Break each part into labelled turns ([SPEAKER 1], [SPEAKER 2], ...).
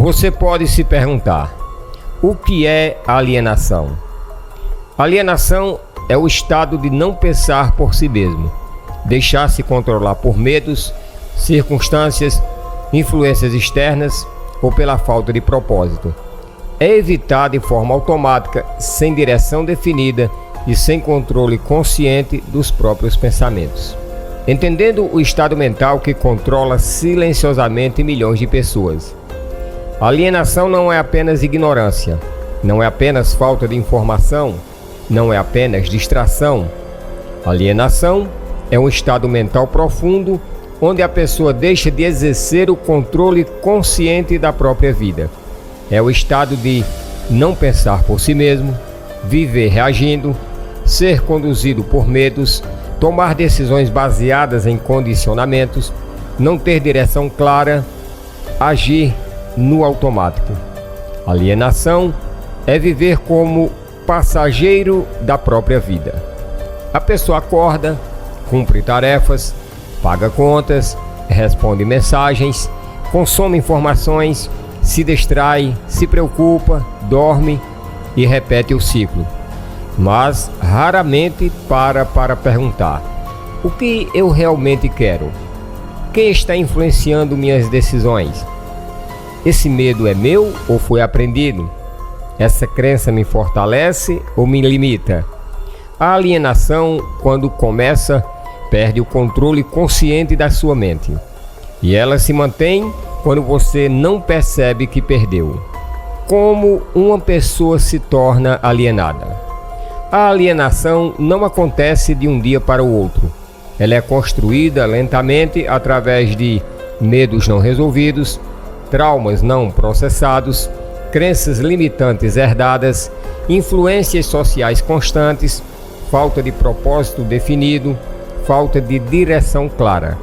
[SPEAKER 1] Você pode se perguntar: o que é alienação? Alienação é o estado de não pensar por si mesmo, deixar-se controlar por medos, circunstâncias, influências externas ou pela falta de propósito. É evitar de forma automática, sem direção definida e sem controle consciente dos próprios pensamentos. Entendendo o estado mental que controla silenciosamente milhões de pessoas. Alienação não é apenas ignorância, não é apenas falta de informação, não é apenas distração. Alienação é um estado mental profundo onde a pessoa deixa de exercer o controle consciente da própria vida. É o estado de não pensar por si mesmo, viver reagindo, ser conduzido por medos, tomar decisões baseadas em condicionamentos, não ter direção clara, agir no automático. Alienação é viver como passageiro da própria vida. A pessoa acorda, cumpre tarefas, paga contas, responde mensagens, consome informações, se distrai, se preocupa, dorme e repete o ciclo. Mas raramente para perguntar: o que eu realmente quero? Quem está influenciando minhas decisões? Esse medo é meu ou foi aprendido? Essa crença me fortalece ou me limita? A alienação, quando começa, perde o controle consciente da sua mente. E ela se mantém quando você não percebe que perdeu. Como uma pessoa se torna alienada? A alienação não acontece de um dia para o outro. Ela é construída lentamente através de medos não resolvidos, traumas não processados, crenças limitantes herdadas, influências sociais constantes, falta de propósito definido, falta de direção clara.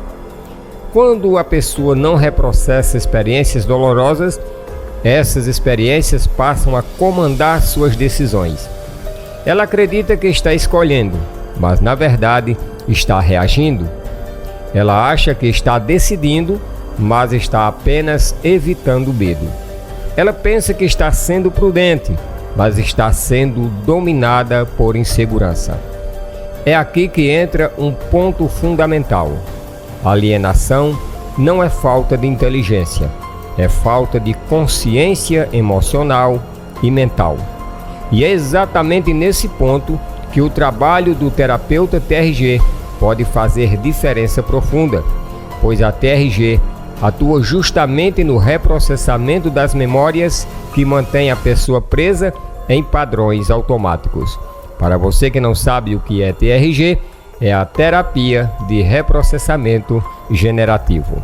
[SPEAKER 1] Quando a pessoa não reprocessa experiências dolorosas, essas experiências passam a comandar suas decisões. Ela acredita que está escolhendo, mas na verdade está reagindo. Ela acha que está decidindo, mas está apenas evitando o medo. Ela pensa que está sendo prudente, mas está sendo dominada por insegurança. É aqui que entra um ponto fundamental. Alienação não é falta de inteligência, é falta de consciência emocional e mental. E é exatamente nesse ponto que o trabalho do terapeuta TRG pode fazer diferença profunda, pois a TRG atua justamente no reprocessamento das memórias que mantém a pessoa presa em padrões automáticos. Para você que não sabe o que é TRG, é a terapia de reprocessamento generativo.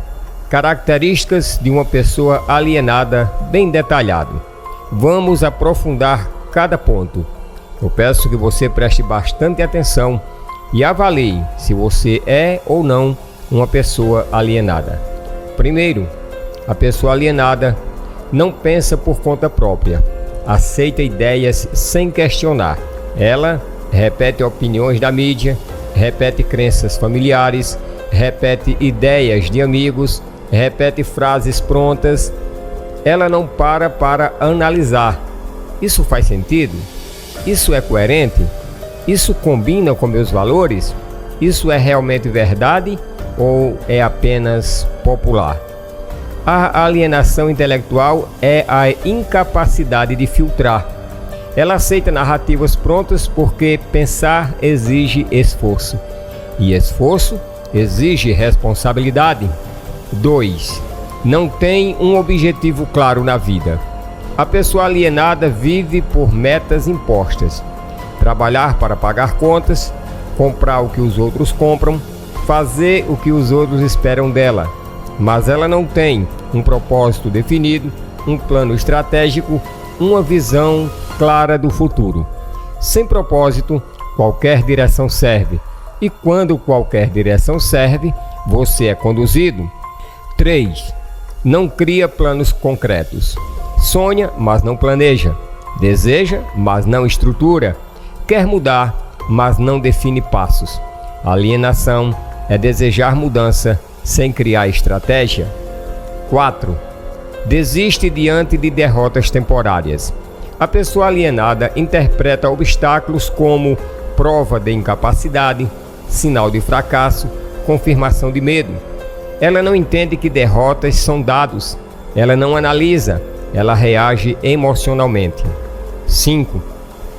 [SPEAKER 1] Características de uma pessoa alienada bem detalhado. Vamos aprofundar cada ponto. Eu peço que você preste bastante atenção e avalie se você é ou não uma pessoa alienada. Primeiro, a pessoa alienada não pensa por conta própria, aceita ideias sem questionar. Ela repete opiniões da mídia, repete crenças familiares, repete ideias de amigos, repete frases prontas. Ela não para analisar. Isso faz sentido? Isso é coerente? Isso combina com meus valores? Isso é realmente verdade ou é apenas popular? A alienação intelectual é a incapacidade de filtrar. Ela aceita narrativas prontas porque pensar exige esforço. E esforço exige responsabilidade. 2. Não tem um objetivo claro na vida. A pessoa alienada vive por metas impostas. Trabalhar para pagar contas, comprar o que os outros compram, fazer o que os outros esperam dela. Mas ela não tem um propósito definido, um plano estratégico, uma visão clara do futuro. Sem propósito, qualquer direção serve. E quando qualquer direção serve, você é conduzido. 3. Não cria planos concretos. Sonha, mas não planeja. Deseja, mas não estrutura. Quer mudar, mas não define passos. Alienação é desejar mudança sem criar estratégia. 4. Desiste diante de derrotas temporárias. A pessoa alienada interpreta obstáculos como prova de incapacidade, sinal de fracasso, confirmação de medo. Ela não entende que derrotas são dados. Ela não analisa. Ela reage emocionalmente. 5.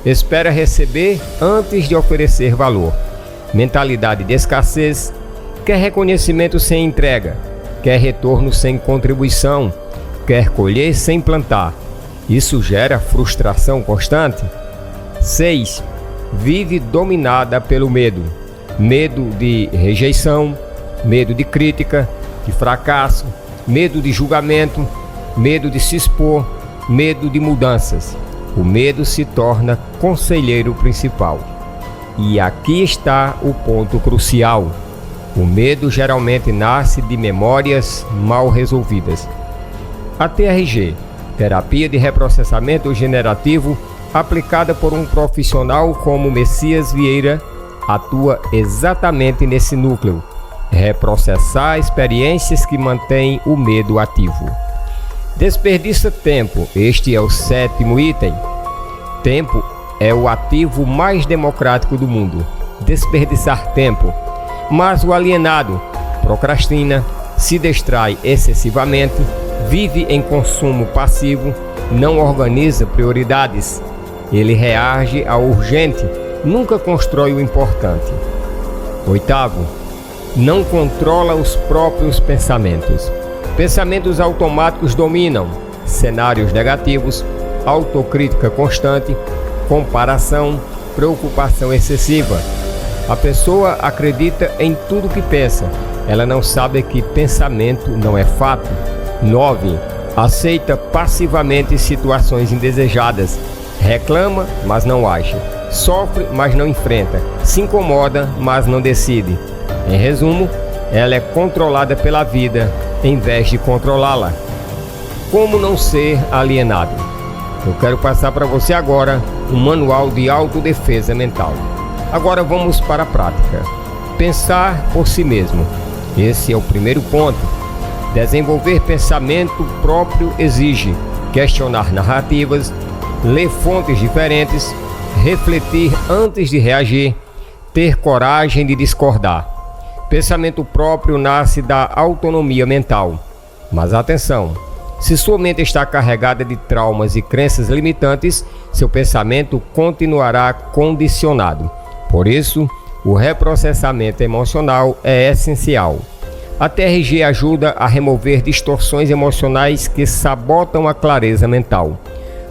[SPEAKER 1] Espera receber antes de oferecer valor. Mentalidade de escassez. Quer reconhecimento sem entrega. Quer retorno sem contribuição. Quer colher sem plantar. Isso gera frustração constante. 6. Vive dominada pelo medo. Medo de rejeição, medo de crítica, de fracasso, medo de julgamento, medo de se expor, medo de mudanças. O medo se torna conselheiro principal. E aqui está o ponto crucial. O medo geralmente nasce de memórias mal resolvidas. A TRG, Terapia de Reprocessamento Generativo, aplicada por um profissional como Messias Vieira, atua exatamente nesse núcleo: reprocessar experiências que mantêm o medo ativo. Desperdiça tempo. Este é o 7º item. Tempo é o ativo mais democrático do mundo. Desperdiçar tempo. Mas o alienado procrastina, se distrai excessivamente, vive em consumo passivo, não organiza prioridades. Ele reage ao urgente, nunca constrói o importante. 8. Não controla os próprios pensamentos. Pensamentos automáticos dominam, cenários negativos, autocrítica constante, comparação, preocupação excessiva. A pessoa acredita em tudo que pensa. Ela não sabe que pensamento não é fato. 9. Aceita passivamente situações indesejadas. Reclama, mas não age. Sofre, mas não enfrenta. Se incomoda, mas não decide. Em resumo, ela é controlada pela vida em vez de controlá-la. Como não ser alienado? Eu quero passar para você agora um manual de autodefesa mental. Agora vamos para a prática. Pensar por si mesmo. Esse é o primeiro ponto. Desenvolver pensamento próprio exige questionar narrativas, ler fontes diferentes, refletir antes de reagir, ter coragem de discordar. Pensamento próprio nasce da autonomia mental. Mas atenção, se sua mente está carregada de traumas e crenças limitantes, seu pensamento continuará condicionado. Por isso, o reprocessamento emocional é essencial. A TRG ajuda a remover distorções emocionais que sabotam a clareza mental.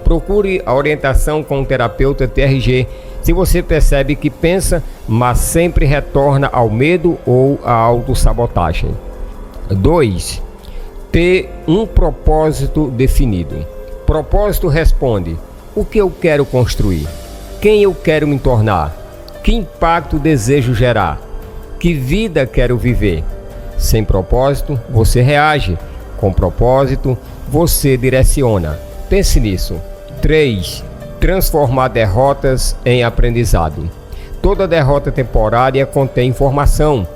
[SPEAKER 1] Procure a orientação com um terapeuta TRG se você percebe que pensa, mas sempre retorna ao medo ou à autossabotagem. 2. Ter um propósito definido. Propósito responde: o que eu quero construir? Quem eu quero me tornar? Que impacto desejo gerar? Que vida quero viver? Sem propósito, você reage. Com propósito, você direciona. Pense nisso. 3. Transformar derrotas em aprendizado. Toda derrota temporária contém informação,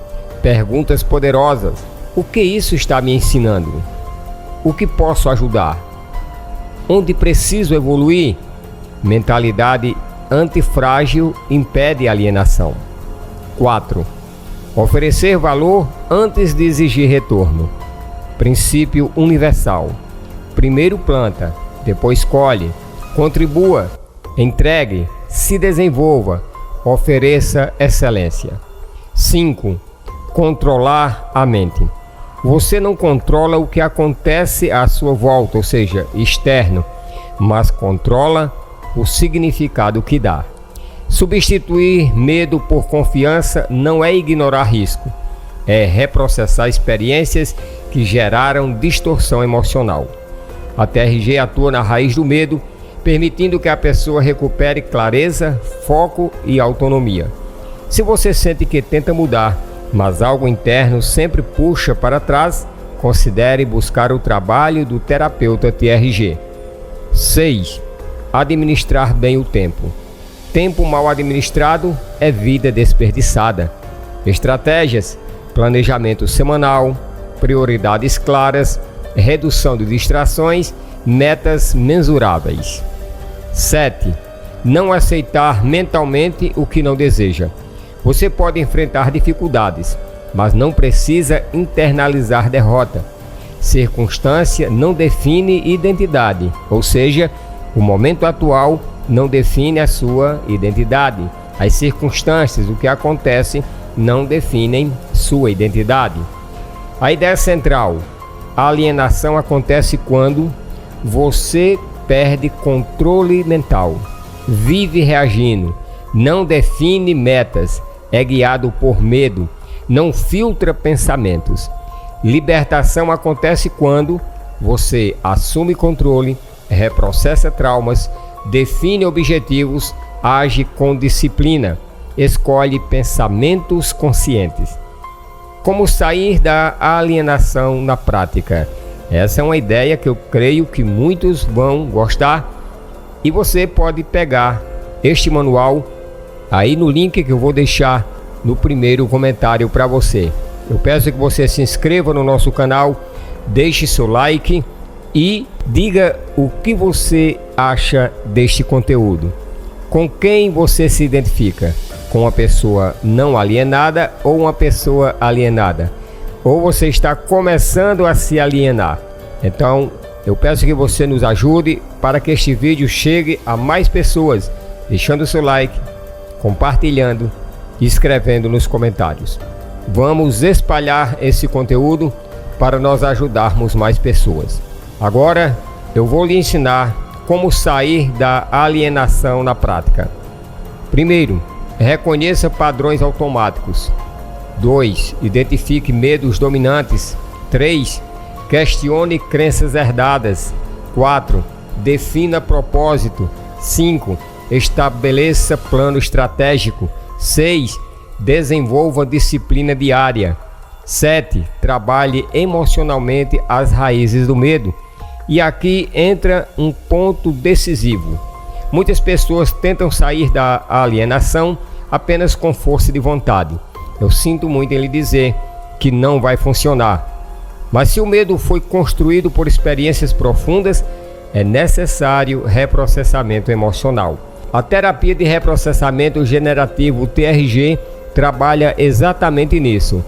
[SPEAKER 1] perguntas poderosas. O que isso está me ensinando? O que posso ajudar? Onde preciso evoluir? Mentalidade antifrágil impede a alienação. 4. Oferecer valor antes de exigir retorno. Princípio universal. Primeiro planta, depois colhe. Contribua, entregue, se desenvolva, ofereça excelência. 5. Controlar a mente. Você não controla o que acontece à sua volta, ou seja, externo, mas controla o significado que dá. Substituir medo por confiança não é ignorar risco, é reprocessar experiências que geraram distorção emocional. A TRG atua na raiz do medo, permitindo que a pessoa recupere clareza, foco e autonomia. Se você sente que tenta mudar, mas algo interno sempre puxa para trás, considere buscar o trabalho do terapeuta TRG. 6. Administrar bem o tempo. Tempo mal administrado é vida desperdiçada. Estratégias: planejamento semanal, prioridades claras, redução de distrações, metas mensuráveis. 7. Não aceitar mentalmente o que não deseja. Você pode enfrentar dificuldades, mas não precisa internalizar derrota. Circunstância não define identidade, ou seja, o momento atual não define a sua identidade. As circunstâncias, o que acontece, não definem sua identidade. A ideia central: a alienação acontece quando você perde controle mental, vive reagindo, não define metas, é guiado por medo, não filtra pensamentos. Libertação acontece quando você assume controle, reprocessa traumas, define objetivos, age com disciplina, escolhe pensamentos conscientes. Como sair da alienação na prática? Essa é uma ideia que eu creio que muitos vão gostar, e você pode pegar este manual aí no link que eu vou deixar no primeiro comentário para você. Eu peço que você se inscreva no nosso canal, deixe seu like e diga o que você acha deste conteúdo. Com quem você se identifica? Com uma pessoa não alienada ou uma pessoa alienada? Ou você está começando a se alienar? Então, eu peço que você nos ajude para que este vídeo chegue a mais pessoas, deixando seu like, compartilhando e escrevendo nos comentários. Vamos espalhar esse conteúdo para nós ajudarmos mais pessoas. Agora, eu vou lhe ensinar como sair da alienação na prática. Primeiro, reconheça padrões automáticos. 2. Identifique medos dominantes. 3. Questione crenças herdadas. 4. Defina propósito. 5. Estabeleça plano estratégico. 6. Desenvolva disciplina diária. 7. Trabalhe emocionalmente as raízes do medo. E aqui entra um ponto decisivo. Muitas pessoas tentam sair da alienação apenas com força de vontade. Eu sinto muito em lhe dizer que não vai funcionar. Mas se o medo foi construído por experiências profundas, é necessário reprocessamento emocional. A terapia de reprocessamento generativo TRG trabalha exatamente nisso: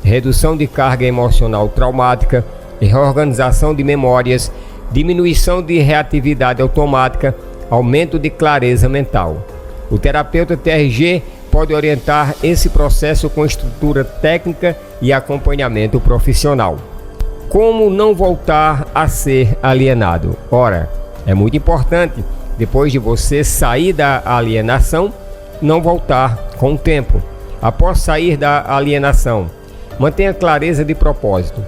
[SPEAKER 1] redução de carga emocional traumática, reorganização de memórias, diminuição de reatividade automática, aumento de clareza mental. O terapeuta TRG pode orientar esse processo com estrutura técnica e acompanhamento profissional. Como não voltar a ser alienado? Ora, é muito importante, depois de você sair da alienação, não voltar com o tempo. Após sair da alienação, mantenha clareza de propósito.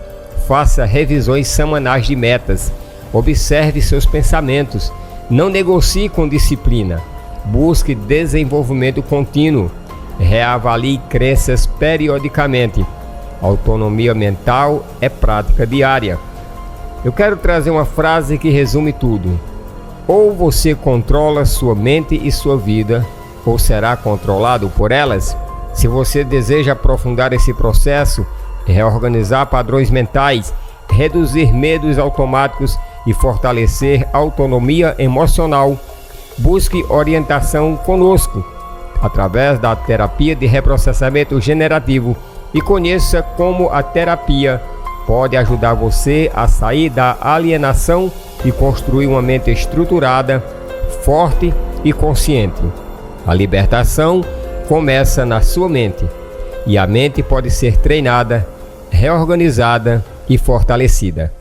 [SPEAKER 1] Faça revisões semanais de metas. Observe seus pensamentos. Não negocie com disciplina. Busque desenvolvimento contínuo. Reavalie crenças periodicamente. Autonomia mental é prática diária. Eu quero trazer uma frase que resume tudo. Ou você controla sua mente e sua vida, ou será controlado por elas. Se você deseja aprofundar esse processo, reorganizar padrões mentais, reduzir medos automáticos e fortalecer autonomia emocional, busque orientação conosco através da terapia de reprocessamento generativo e conheça como a terapia pode ajudar você a sair da alienação e construir uma mente estruturada, forte e consciente. A libertação começa na sua mente, e a mente pode ser treinada, reorganizada e fortalecida.